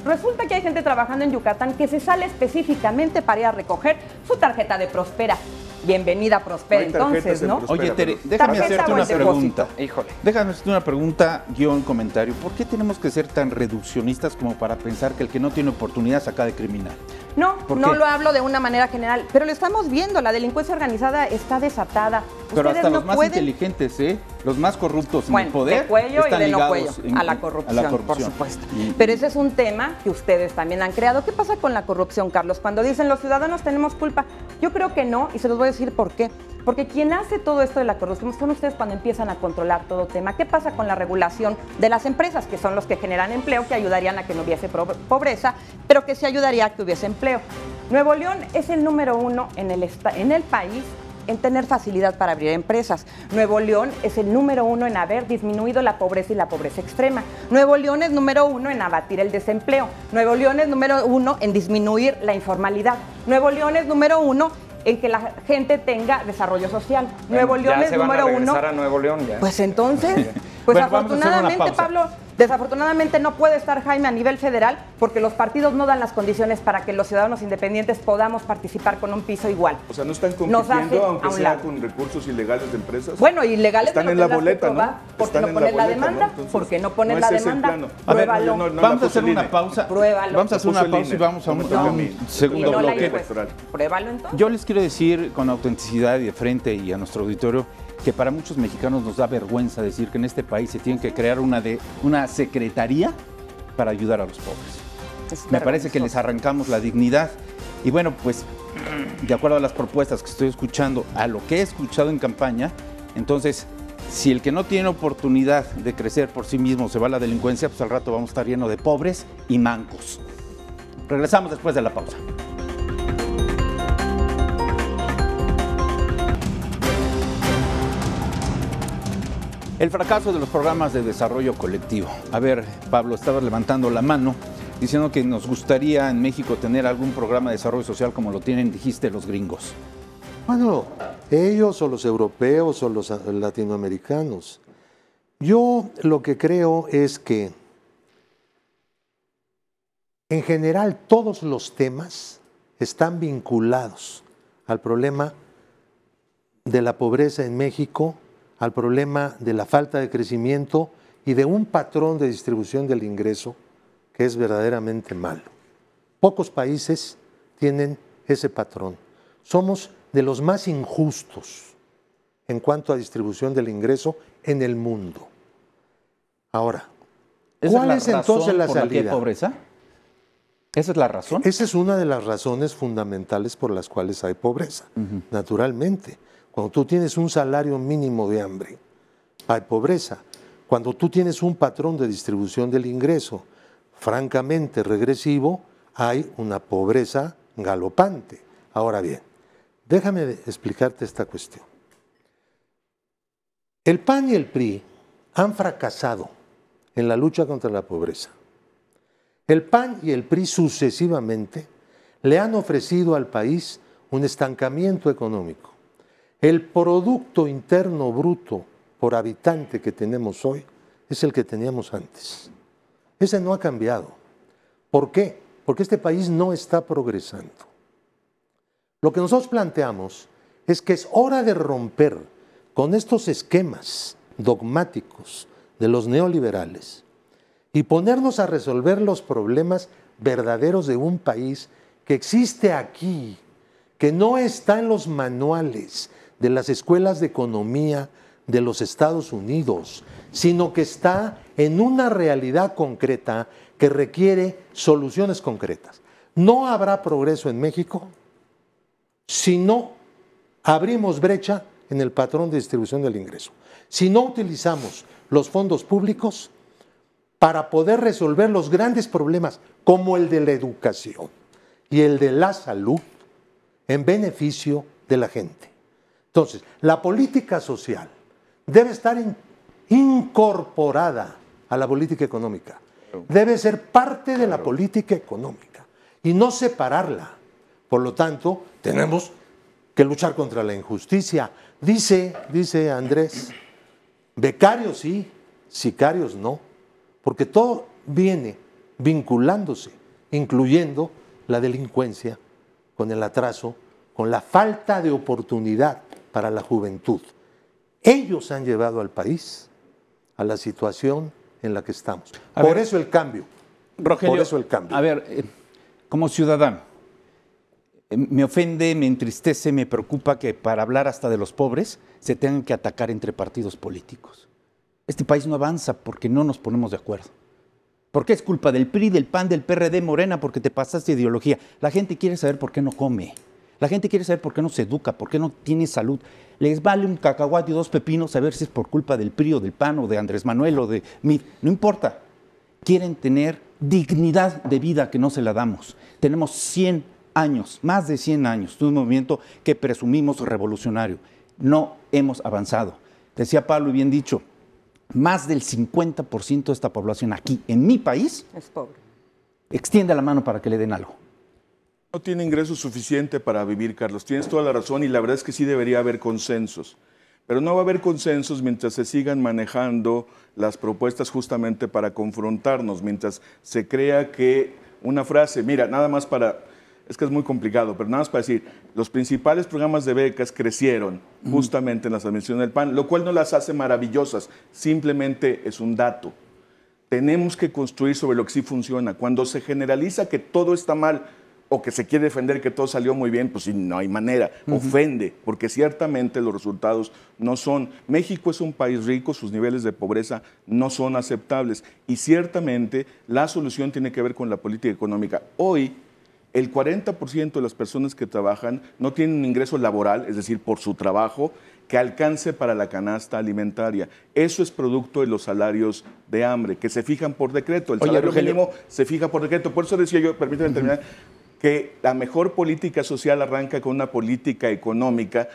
Resulta que hay gente trabajando en Yucatán que se sale específicamente para ir a recoger su tarjeta de Prospera. Bienvenida Prospera, No hay tarjetas entonces, en ¿no? Prospera. oye, Tere, pero- déjame ¿Tarjeta hacerte o una el depósito? pregunta. Híjole. Déjame hacerte una pregunta, guión, comentario. ¿Por qué tenemos que ser tan reduccionistas como para pensar que el que no tiene oportunidad saca de criminal? No, ¿Por no qué? lo hablo de una manera general, pero lo estamos viendo, la delincuencia organizada está desatada. Pero Ustedes hasta no los más pueden- inteligentes, los más corruptos en Bueno, el poder, de cuello y están de no ligados cuello, a la corrupción, por supuesto. Y- Pero ese es un tema que ustedes también han creado. ¿Qué pasa con la corrupción, Carlos? Cuando dicen los ciudadanos tenemos culpa, yo creo que no, y se los voy a decir por qué. Porque quien hace todo esto de la corrupción son ustedes cuando empiezan a controlar todo tema. ¿Qué pasa con la regulación de las empresas, que son los que generan empleo, que ayudarían a que no hubiese pobreza, pero que sí ayudaría a que hubiese empleo? Nuevo León es el número 1 en el país en tener facilidad para abrir empresas. Nuevo León es el número 1 en haber disminuido la pobreza y la pobreza extrema. Nuevo León es número 1 en abatir el desempleo. Nuevo León es número 1 en disminuir la informalidad. Nuevo León es número 1 en que la gente tenga desarrollo social. Nuevo León es número 1. A Nuevo León ya. Pues entonces, pues bueno, afortunadamente, Pablo, desafortunadamente no puede estar Jaime a nivel federal porque los partidos no dan las condiciones para que los ciudadanos independientes podamos participar con un piso igual. O sea, no están Nos hace compitiendo, aunque a un sea lado. con recursos ilegales de empresas. Bueno, ilegales están de lo en que la es boleta, Proba, ¿no? ¿Por qué Están no en pones la boleta, ¿no? demanda? Entonces, ¿Por qué no pones no la es ese el demanda? plano. A ver, Pruébalo. no vamos la a hacer puso el una INE. pausa. Pruébalo. Vamos a hacer Puso una el pausa y INE. vamos a No me un toca a mí. segundo Y no la bloque. encuesta. Pruébalo entonces. Yo les quiero decir con autenticidad y de frente y a nuestro auditorio que para muchos mexicanos nos da vergüenza decir que en este país se tiene que crear una secretaría para ayudar a los pobres. Me parece que les arrancamos la dignidad. Y bueno, pues de acuerdo a las propuestas que estoy escuchando, a lo que he escuchado en campaña, entonces, si el que no tiene oportunidad de crecer por sí mismo se va a la delincuencia, pues al rato vamos a estar lleno de pobres y mancos. Regresamos después de la pausa. El fracaso de los programas de desarrollo colectivo. A ver, Pablo, estabas levantando la mano diciendo que nos gustaría en México tener algún programa de desarrollo social como lo tienen, dijiste, los gringos. Bueno, ellos o los europeos o los latinoamericanos. Yo lo que creo es que en general todos los temas están vinculados al problema de la pobreza en México, al problema de la falta de crecimiento y de un patrón de distribución del ingreso que es verdaderamente malo. Pocos países tienen ese patrón. Somos de los más injustos en cuanto a distribución del ingreso en el mundo. Ahora, ¿cuál es entonces la salida? ¿Por qué hay pobreza? ¿Esa es la razón? Esa es una de las razones fundamentales por las cuales hay pobreza, naturalmente. Cuando tú tienes un salario mínimo de hambre, hay pobreza. Cuando tú tienes un patrón de distribución del ingreso francamente regresivo, hay una pobreza galopante. Ahora bien, déjame explicarte esta cuestión. El PAN y el PRI han fracasado en la lucha contra la pobreza. El PAN y el PRI sucesivamente le han ofrecido al país un estancamiento económico. El Producto Interno Bruto por habitante que tenemos hoy es el que teníamos antes. Ese no ha cambiado. ¿Por qué? Porque este país no está progresando. Lo que nosotros planteamos es que es hora de romper con estos esquemas dogmáticos de los neoliberales y ponernos a resolver los problemas verdaderos de un país que existe aquí, que no está en los manuales de las escuelas de economía de los Estados Unidos, sino que está en una realidad concreta que requiere soluciones concretas. No habrá progreso en México si no abrimos brecha en el patrón de distribución del ingreso, si no utilizamos los fondos públicos para poder resolver los grandes problemas como el de la educación y el de la salud en beneficio de la gente. Entonces, la política social debe estar incorporada a la política económica. Debe ser parte de la política económica y no separarla. Por lo tanto, tenemos que luchar contra la injusticia. Dice Andrés, becarios sí, sicarios no, porque todo viene vinculándose, incluyendo la delincuencia, con el atraso, con la falta de oportunidad para la juventud. Ellos han llevado al país a la situación en la que estamos. Por eso el cambio. Rogelio, por eso el cambio. A ver, como ciudadano, me ofende, me entristece, me preocupa que para hablar hasta de los pobres se tengan que atacar entre partidos políticos. Este país no avanza porque no nos ponemos de acuerdo. Porque es culpa del PRI, del PAN, del PRD, Morena, porque te pasaste de ideología. La gente quiere saber por qué no come. La gente quiere saber por qué no se educa, por qué no tiene salud. Les vale un cacahuate y 2 pepinos saber si es por culpa del PRI o del PAN o de Andrés Manuel o de mí. No importa. Quieren tener dignidad de vida que no se la damos. Tenemos 100 años, más de 100 años, de un movimiento que presumimos revolucionario. No hemos avanzado. Decía Pablo, y bien dicho, más del 50% de esta población aquí, en mi país, Es pobre. extiende la mano para que le den algo. No tiene ingreso suficiente para vivir, Carlos. Tienes toda la razón y la verdad es que sí debería haber consensos. Pero no va a haber consensos mientras se sigan manejando las propuestas justamente para confrontarnos, mientras se crea que una frase, mira, nada más para, es que es muy complicado, pero nada más para decir, los principales programas de becas crecieron justamente en las administraciones del PAN, lo cual no las hace maravillosas, simplemente es un dato. Tenemos que construir sobre lo que sí funciona. Cuando se generaliza que todo está mal, o que se quiere defender que todo salió muy bien, pues sí, no hay manera, ofende, porque ciertamente los resultados no son. México es un país rico, sus niveles de pobreza no son aceptables y ciertamente la solución tiene que ver con la política económica. Hoy, el 40% de las personas que trabajan no tienen un ingreso laboral, es decir, por su trabajo, que alcance para la canasta alimentaria. Eso es producto de los salarios de hambre, que se fijan por decreto. El salario mínimo se fija por decreto. Por eso decía yo, permítame terminar, que la mejor política social arranca con una política económica,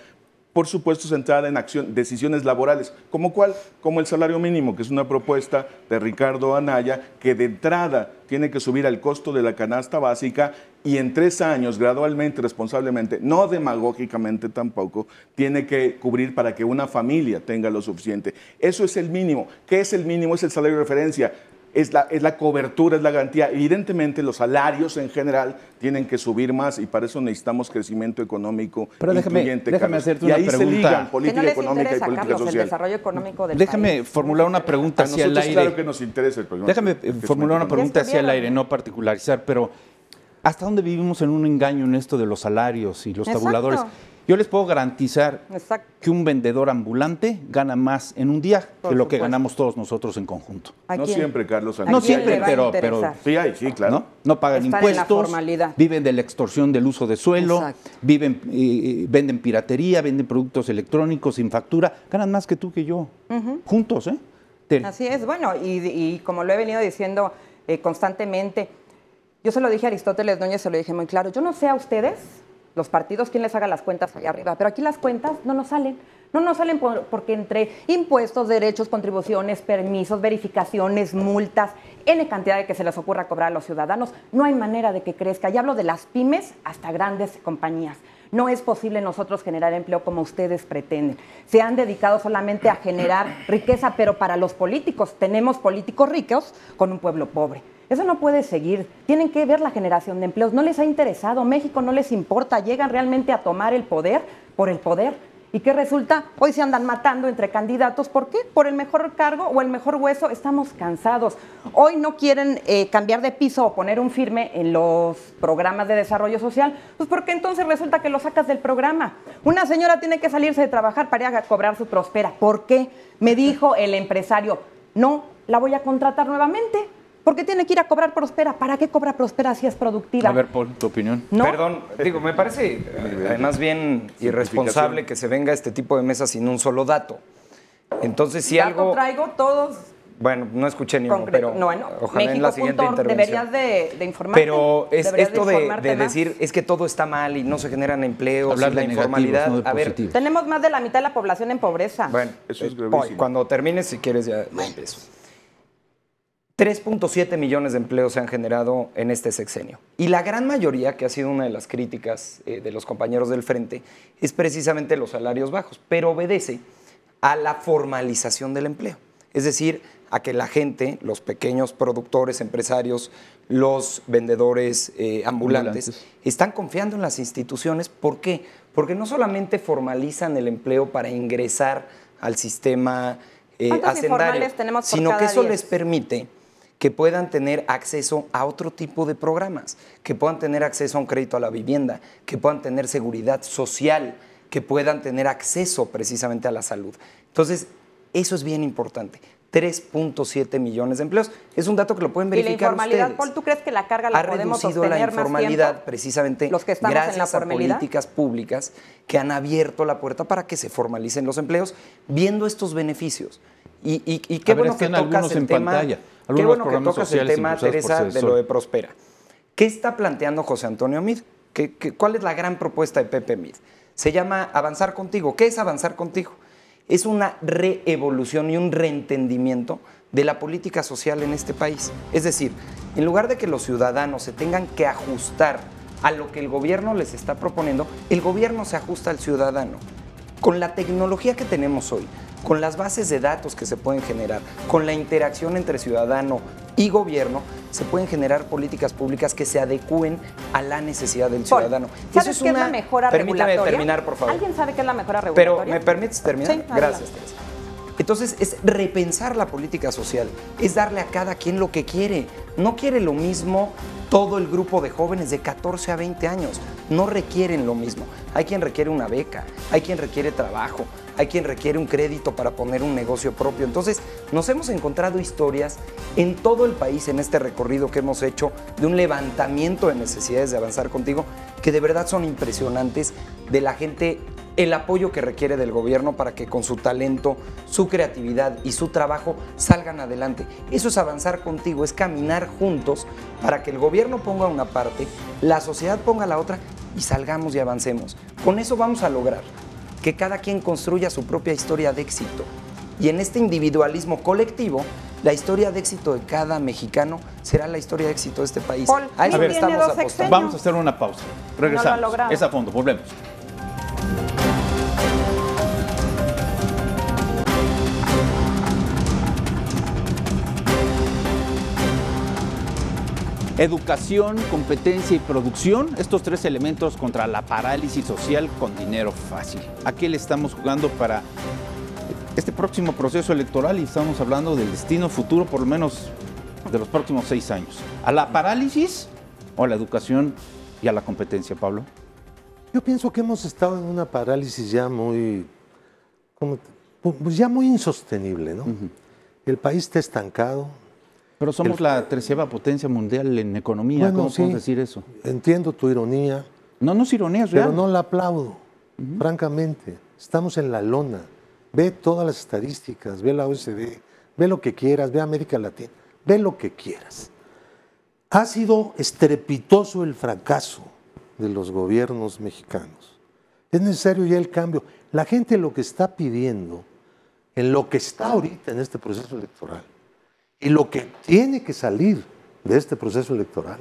por supuesto centrada en decisiones laborales, como cuál, como el salario mínimo, que es una propuesta de Ricardo Anaya, que de entrada tiene que subir al costo de la canasta básica y en 3 años, gradualmente, responsablemente, no demagógicamente tampoco, tiene que cubrir para que una familia tenga lo suficiente. Eso es el mínimo. ¿Qué es el mínimo? Es el salario de referencia. Es la cobertura, es la garantía. Evidentemente, los salarios en general tienen que subir más y para eso necesitamos crecimiento económico. Pero déjame hacerte una pregunta. Y ahí se ligan política ¿Que no les económica y interesa, política Carlos, el social. desarrollo económico del Déjame país? formular una pregunta A hacia el nosotros aire. claro que nos interesa el programa. Déjame formular una pregunta hacia el aire, estuvieron. no particularizar, pero ¿hasta dónde vivimos en un engaño en esto de los salarios y los Exacto. tabuladores? Yo les puedo garantizar Exacto. que un vendedor ambulante gana más en un día Por que lo que supuesto. ganamos todos nosotros en conjunto. ¿A No quién? siempre, Carlos. ¿A No quién siempre, le va a pero interesar? Sí, hay, sí, claro. No pagan Estar en la impuestos, formalidad. viven de la extorsión del uso de suelo, Exacto. venden piratería, venden productos electrónicos sin factura, ganan más que tú que yo, juntos, ¿eh? Así es, bueno, y como lo he venido diciendo constantemente, yo se lo dije a Aristóteles Núñez, se lo dije muy claro, yo no sé a ustedes, los partidos, quién les haga las cuentas allá arriba, pero aquí las cuentas no nos salen. No nos salen porque entre impuestos, derechos, contribuciones, permisos, verificaciones, multas, N cantidad de que se les ocurra cobrar a los ciudadanos, no hay manera de que crezca. Y hablo de las pymes hasta grandes compañías. No es posible nosotros generar empleo como ustedes pretenden. Se han dedicado solamente a generar riqueza, pero para los políticos, tenemos políticos ricos con un pueblo pobre. Eso no puede seguir. Tienen que ver la generación de empleos. No les ha interesado. México no les importa. Llegan realmente a tomar el poder por el poder. ¿Y qué resulta? Hoy se andan matando entre candidatos. ¿Por qué? Por el mejor cargo o el mejor hueso. Estamos cansados. Hoy no quieren cambiar de piso o poner un firme en los programas de desarrollo social. Pues porque entonces resulta que lo sacas del programa. Una señora tiene que salirse de trabajar para ir a cobrar su Prospera. ¿Por qué? Me dijo el empresario, no la voy a contratar nuevamente. ¿Por qué tiene que ir a cobrar Prospera? ¿Para qué cobra Prospera si es productiva? A ver, Paul, tu opinión. ¿No? Perdón, digo, me parece además bien irresponsable que se venga a este tipo de mesas sin un solo dato. Entonces, si Dato algo... traigo todos Bueno, no escuché ni uno, concretos. pero No, bueno, ojalá en la siguiente México.org, intervención. deberías de informarte. Pero es deberías esto informarte de más. decir, es que todo está mal y no se generan empleos, Hablar y la de negativos, informalidad. no de A ver, positivos. Tenemos más de la mitad de la población en pobreza. bueno, Eso es gravísimo. cuando termines, si quieres, ya empiezo. 3.7 millones de empleos se han generado en este sexenio. Y la gran mayoría, que ha sido una de las críticas de los compañeros del Frente, es precisamente los salarios bajos, pero obedece a la formalización del empleo. Es decir, a que la gente, los pequeños productores, empresarios, los vendedores ambulantes, están confiando en las instituciones. ¿Por qué? Porque no solamente formalizan el empleo para ingresar al sistema ¿Cuántos hacendario, informales tenemos por sino que cada eso 10? les permite que puedan tener acceso a otro tipo de programas, que puedan tener acceso a un crédito a la vivienda, que puedan tener seguridad social, que puedan tener acceso precisamente a la salud. Entonces, eso es bien importante. 3.7 millones de empleos. Es un dato que lo pueden ¿Y la verificar informalidad, ustedes. Paul, tú crees que la carga la Ha podemos reducido la sostener más informalidad tiempo? precisamente Los que estamos en la gracias a formalidad. políticas públicas que han abierto la puerta para que se formalicen los empleos, viendo estos beneficios. Y qué A ver, bueno que están tocas algunos el en tema. pantalla, Qué algunos bueno que programas tocas el sociales tema, impulsados por Teresa, de Cedesol. lo de Prospera. ¿Qué está planteando José Antonio Meade? ¿Cuál es la gran propuesta de Pepe Mid? Se llama Avanzar Contigo. ¿Qué es Avanzar Contigo? Es una reevolución y un reentendimiento de la política social en este país. Es decir, en lugar de que los ciudadanos se tengan que ajustar a lo que el gobierno les está proponiendo, el gobierno se ajusta al ciudadano. Con la tecnología que tenemos hoy, con las bases de datos que se pueden generar, con la interacción entre ciudadano y gobierno, se pueden generar políticas públicas que se adecúen a la necesidad del ciudadano. ¿Sabes qué es la mejora regulatoria? Permítame terminar, por favor. ¿Alguien sabe qué es la mejora regulatoria? Pero, ¿me permites terminar? Sí, Gracias, Teresa. Entonces, es repensar la política social, es darle a cada quien lo que quiere. No quiere lo mismo todo el grupo de jóvenes de 14 a 20 años. No requieren lo mismo. Hay quien requiere una beca, hay quien requiere trabajo, hay quien requiere un crédito para poner un negocio propio. Entonces, nos hemos encontrado historias en todo el país en este recorrido que hemos hecho de un levantamiento de necesidades de Avanzar Contigo, que de verdad son impresionantes, de la gente, el apoyo que requiere del gobierno para que con su talento, su creatividad y su trabajo salgan adelante. Eso es Avanzar Contigo, es caminar juntos para que el gobierno ponga una parte, la sociedad ponga la otra y salgamos y avancemos. Con eso vamos a lograr que cada quien construya su propia historia de éxito. Y en este individualismo colectivo, la historia de éxito de cada mexicano será la historia de éxito de este país. Paul, a eso ¿quién le tiene estamos dos apostando. sexenios? Vamos a hacer una pausa. Regresamos. logrado. Es a fondo, volvemos. Educación, competencia y producción, estos tres elementos contra la parálisis social con dinero fácil. ¿A qué le estamos jugando para este próximo proceso electoral? Y estamos hablando del destino futuro, por lo menos de los próximos 6 años. ¿A la parálisis o a la educación y a la competencia, Pablo? Yo pienso que hemos estado en una parálisis ya muy, pues ya muy insostenible, ¿no? El país está estancado. Pero somos la 13ª potencia mundial en economía. Bueno, ¿Cómo sí, podemos decir eso? Entiendo tu ironía, No, no es ironía, es real. pero no la aplaudo, francamente. Estamos en la lona. Ve todas las estadísticas, ve la OECD, ve lo que quieras, ve América Latina, ve lo que quieras. Ha sido estrepitoso el fracaso de los gobiernos mexicanos. Es necesario ya el cambio. La gente lo que está pidiendo, en lo que está ahorita en este proceso electoral, y lo que tiene que salir de este proceso electoral,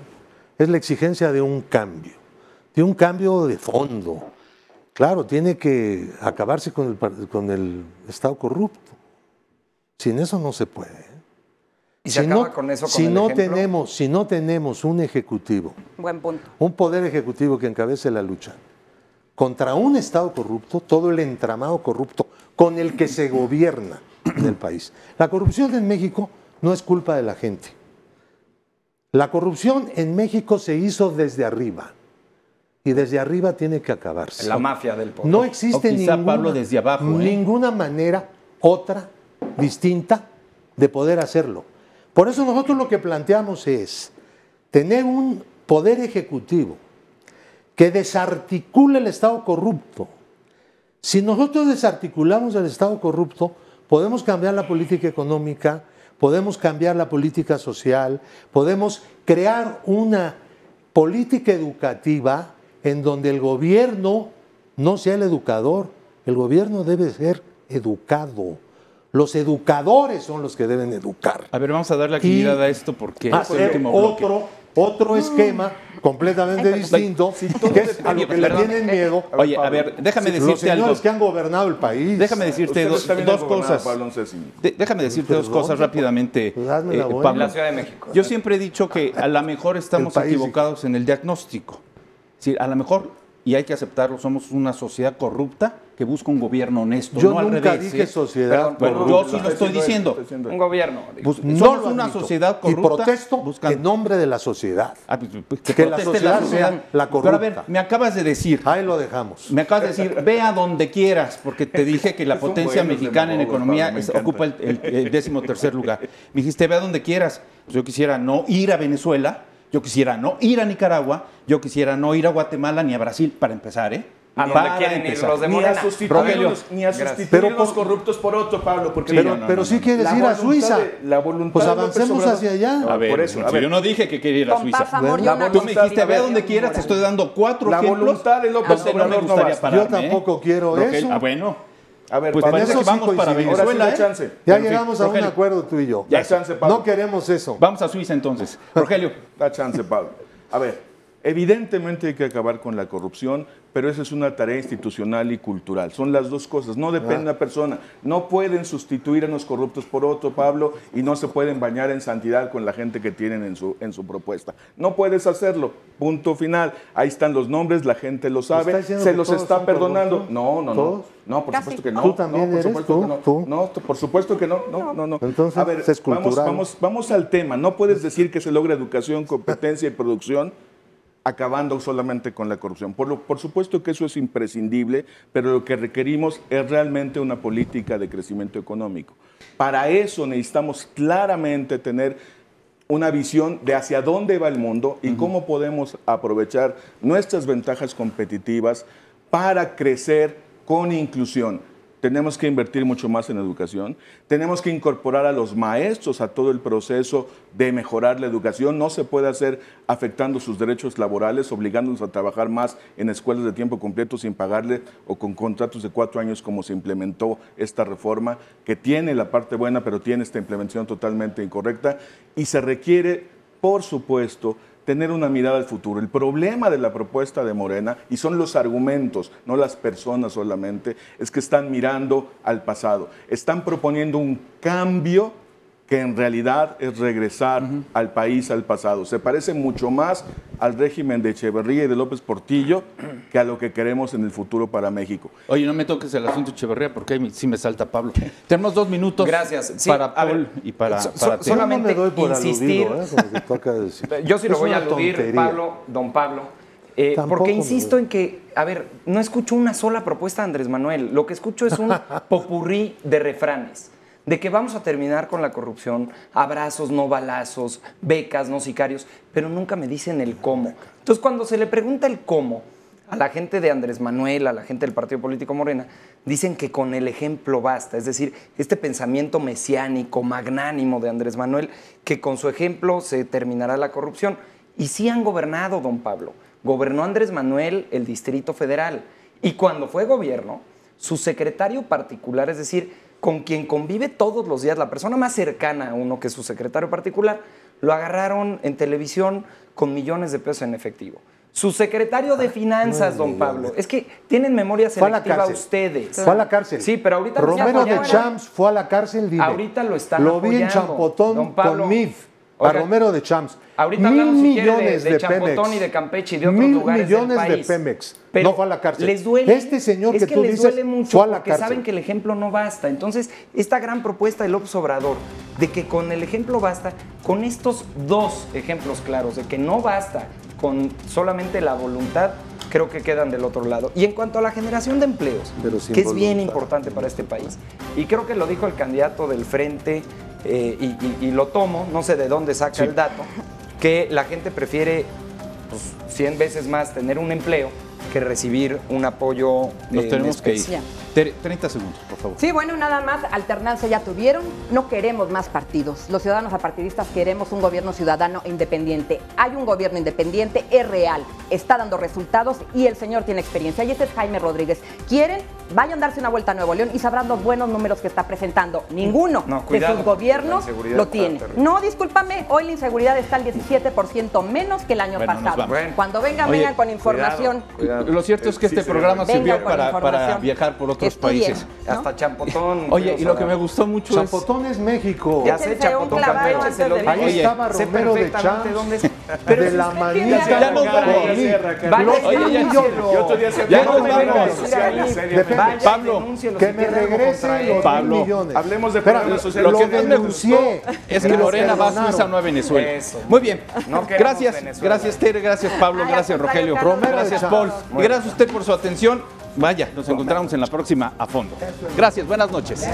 es la exigencia de un cambio de fondo. Claro, tiene que acabarse con el Estado corrupto. Sin eso no se puede. Y se acaba con eso, con si el no ejemplo. si no tenemos un ejecutivo, Buen punto. un poder ejecutivo que encabece la lucha contra un Estado corrupto, todo el entramado corrupto con el que se gobierna en el país. La corrupción en México no es culpa de la gente. La corrupción en México se hizo desde arriba. Y desde arriba tiene que acabarse. La mafia del poder. No existe O quizá, Pablo, desde abajo, ninguna manera otra, distinta, de poder hacerlo. Por eso nosotros lo que planteamos es tener un poder ejecutivo que desarticule el Estado corrupto. Si nosotros desarticulamos el Estado corrupto, podemos cambiar la política económica, podemos cambiar la política social, podemos crear una política educativa en donde el gobierno no sea el educador, el gobierno debe ser educado. Los educadores son los que deben educar. A ver, vamos a darle actividad a esto porque es el Hacer último bloque. otro esquema completamente distinto, que es a lo que le tienen miedo. Oye, a ver, déjame Los decirte algo. señores que han gobernado el país. Déjame decirte dos cosas. Déjame decirte dos cosas rápidamente, Pues hazme la buena. En Pablo. la Ciudad de México. Yo siempre he dicho que a lo mejor estamos El país, equivocados en el diagnóstico. Sí, a lo mejor, y hay que aceptarlo, somos una sociedad corrupta que busca un gobierno honesto, Yo no al nunca revés. dije sociedad Bueno, yo sí lo estoy diciendo. Un gobierno. Pues, No somos lo una admito. sociedad Y corrupta. protesto buscando- en nombre de la sociedad. Ah, pues, que la proteste sociedad sea la Pero a ver, corrupta. me acabas de decir, Ahí lo dejamos. me acabas de decir, ve a donde quieras, porque te dije que la Son potencia buenos mexicana en demagogos, economía Pablo, me encanta. ocupa el 13º lugar. Me dijiste, ve a donde quieras. Pues yo quisiera no ir a Venezuela, yo quisiera no ir a Nicaragua, yo quisiera no ir a Guatemala ni a Brasil, para empezar, ¿eh? a donde Para quieren ir empezar. los de Ni a Morena. sustituir Pero los por- corruptos por otro, Pablo. Porque Pero sí quieres la ir a voluntad Suiza. la voluntad Pues de López avancemos Obrador- hacia allá. No, A ver, por eso, a si ver. yo no dije que quería ir a Con Suiza. paz, amor, La yo una Tú me voluntad- dijiste, a ve ver, donde quieras, te estoy dando 4 la ejemplos. voluntad de López donde Obrador no me no gustaría basta. pararme, Yo tampoco quiero Rogelio, eso. Ah, bueno. A ver, Pues Pablo, parece eso que sí vamos para coincidimos. Venezuela, Ahora sí, ¿eh? da chance. Ya En fin, llegamos a un Rogelio. acuerdo tú y yo. Da chance, Pablo. No queremos eso. Vamos a Suiza entonces. Rogelio. Da chance, Pablo. A ver, evidentemente hay que acabar con la corrupción, pero esa es una tarea institucional y cultural. Son las dos cosas, no depende de una persona. No pueden sustituir a los corruptos por otro, Pablo, y no se pueden bañar en santidad con la gente que tienen en su propuesta. No puedes hacerlo, punto final. Ahí están los nombres, la gente lo ¿Está sabe, diciendo se que los todos está son perdonando. corruptos? No. ¿Todos? No, por Casi. supuesto que no. ¿Tú también no, por eres? supuesto que no. ¿Tú? No, por supuesto que no. No. Entonces, a ver, es cultural. vamos al tema. No puedes decir que se logra educación, competencia y producción acabando solamente con la corrupción. Por supuesto que eso es imprescindible, pero lo que requerimos es realmente una política de crecimiento económico. Para eso necesitamos claramente tener una visión de hacia dónde va el mundo y cómo podemos aprovechar nuestras ventajas competitivas para crecer con inclusión. Tenemos que invertir mucho más en educación, tenemos que incorporar a los maestros a todo el proceso de mejorar la educación. No se puede hacer afectando sus derechos laborales, obligándolos a trabajar más en escuelas de tiempo completo sin pagarle o con contratos de 4 años como se implementó esta reforma, que tiene la parte buena, pero tiene esta implementación totalmente incorrecta. Y se requiere, por supuesto, tener una mirada al futuro. El problema de la propuesta de Morena, y son los argumentos, no las personas solamente, es que están mirando al pasado. Están proponiendo un cambio que en realidad es regresar al país, al pasado. Se parece mucho más al régimen de Echeverría y de López Portillo que a lo que queremos en el futuro para México. Oye, no me toques el asunto Echeverría porque ahí sí me salta Pablo. Tenemos 2 minutos. Gracias. Sí, para a ver, Paul y para so- para so- ti. solamente Yo no me doy por insistir. aludido, con lo que tú acabas de decir. Yo sí lo Es voy a una aludir, tontería. don Pablo, Tampoco porque me insisto doy. en que, a ver, no escucho una sola propuesta de Andrés Manuel. Lo que escucho es un popurrí de refranes, de que vamos a terminar con la corrupción, abrazos, no balazos, becas, no sicarios, pero nunca me dicen el cómo. Entonces, cuando se le pregunta el cómo a la gente de Andrés Manuel, a la gente del Partido Político Morena, dicen que con el ejemplo basta. Es decir, este pensamiento mesiánico, magnánimo de Andrés Manuel, que con su ejemplo se terminará la corrupción. Y sí han gobernado, don Pablo. Gobernó Andrés Manuel el Distrito Federal. Y cuando fue gobierno, su secretario particular, es decir, con quien convive todos los días, la persona más cercana a uno que es su secretario particular, lo agarraron en televisión con millones de pesos en efectivo. Su secretario de Finanzas, don Pablo, es que tienen memoria Fue a la selectiva cárcel. ustedes. Fue a la cárcel. Sí, pero ahorita lo está Romero de apoyando. Champs fue a la cárcel, dime. Ahorita lo están Lo vi en apoyando, Champotón don Pablo. con MIF. A Oiga, Romero de Champs. Ahorita 1,000 hablamos, si quiere, millones de Champotón Pemex. y de Campeche y de otros 1,000 lugares del millones país. de Pemex. Pero No fue a la cárcel. Les duele. Este señor es que que tú les dices duele mucho fue a la porque cárcel. saben que el ejemplo no basta. Entonces, esta gran propuesta de López Obrador de que con el ejemplo basta, con estos 2 ejemplos claros de que no basta con solamente la voluntad, creo que quedan del otro lado. Y en cuanto a la generación de empleos, Pero sin que es bien voluntad. importante para este país, y creo que lo dijo el candidato del Frente, y lo tomo, no sé de dónde saca el dato, que la gente prefiere pues, 100 veces más tener un empleo que recibir un apoyo. Nos en tenemos que ir. especie. 30 segundos, por favor. Sí, bueno, nada más, alternancia ya tuvieron, no queremos más partidos. Los ciudadanos apartidistas queremos un gobierno ciudadano e independiente. Hay un gobierno independiente, es real, está dando resultados y el señor tiene experiencia. Y este es Jaime Rodríguez. ¿Quieren? Vayan a darse una vuelta a Nuevo León y sabrán los buenos números que está presentando. Ninguno No, de cuidado, sus porque gobiernos la inseguridad lo está tiene. terrible. No, discúlpame, hoy la inseguridad está al 17% menos que el año Bueno, nos pasado. vamos. Bueno. Cuando vengan, Oye, vengan con información. Cuidado. Lo cierto es que Sí, este señor. programa Venga sirvió con para información. viajar por otros Estudien. países. ¿no? Hasta Champotón. Oye, y lo que me Sabrá. gustó mucho Champotón es México. Ya sé, Échense un Champotón, clavado Campeche, se lo antes de dije. Ahí Oye, estaba Sé Romero de perfectamente Champs. dónde es. De si la usted manita. tiene Ya nos algo vamos. para ir, Cierra, vaya Los y Oye, ya- denúncielo. Yo otro día se- Ya No nos me venga a vamos. decir a mí. Seriamente. Vaya y Pablo, denúncielo Que si me tiene algo regrese contra él. los Pablo, 1,000 millones. Hablemos de Espera, programas sociales. lo Lo que más me denuncié. Es que Los Morena va a perdonaron. Suiza, no a Venezuela. Eso. Muy bien. No queremos Gracias, Venezuela. gracias Tere, gracias Pablo, Ay, gracias al contrario, Rogelio, Carlos. Romero de gracias Champs. Paul. Y gracias a usted por su atención. Vaya, nos encontramos en la próxima a fondo. Gracias, buenas noches.